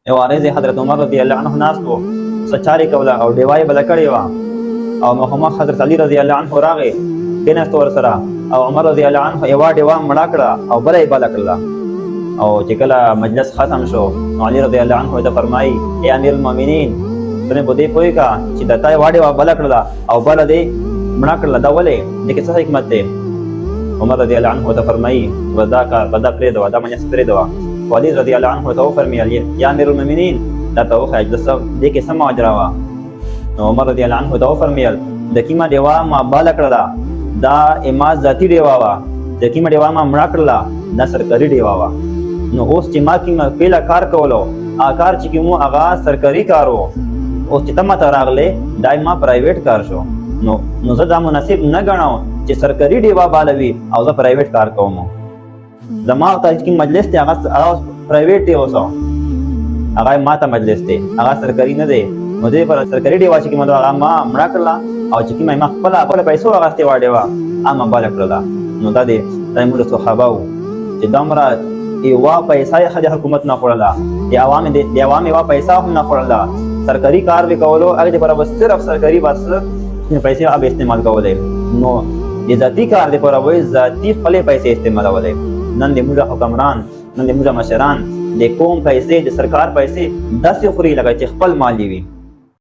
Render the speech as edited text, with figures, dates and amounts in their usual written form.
یو وارث حضرت عمر رضی الله عنه ناست و سچاري کوله او ډیوای بله کړې وه او مخامخ حضرت علي رضی الله عنه راغی کېناست ورسره او عمر رضی الله عنه یوه ډیوه مړه کړه او بله یې بله کړله او چې کله مجلس ختم شو نو علي رضی الله عنه ته فرمایي ای امیر المؤمنین ته مې په دې پوهېږه چې د تا یوه ډیوه بله کړله او بله دې مړه کړله دا ولې دې کې څه حکمت دی عمر رضی الله عنه ته فرمایي بس دا کار بس دا پرېږدوه دا مجلس پرېږدوه خو علي رضی الله عنه ته وفرمیل یا امیر المؤمنین دا ته وښیه چې دې کې څه ماجرا وه نو عمر رضی الله عنه ته وفرمیل د کومه ډیوه ما بله کړله دا ما ذاتي ډیوه وه د کومه ډیوه ما مړه کړله دا سرکاري ډیوه وه نو اوس چې ما کومه پهله کار کولو هغه کار چې کوم هغه سرکاري کار و اوس چې ته ماته راغلې دا ما پرایویټ کار شو نو زه دا مناسب نه ګڼم چې سرکاري ډیوه بالوي او زه پرایویټ کار کوم زما ته چې مجلس دی هغه پرایویټ دی اوس هغه ماته مجلس دی هغه سرکاري نه دی نو دې پر سرکاري ډیوه چې کومه هغه ما مړه کړله او چې کومه ما خپله پیسو اخیستې وه ډیوه هغه ما بله کړله نو دا دی زموږ صحابه وو چې دومره یوه پیسه یې ښه د حکومت نه خوړله د عوام یوه پیسه هم نه خوړله سرکاري کار به کولو هغې دپاره به صرف سرکاري بس پیسې هغه به استعمال کولی نو د ذاتي کار دپاره به یې ذاتي خپلې پیسې استعمالولی نن د موږ حکمران نن د موږ مشران د قوم پیسې د سرکار پیسې داسې خوري لکه چې خپل مال وي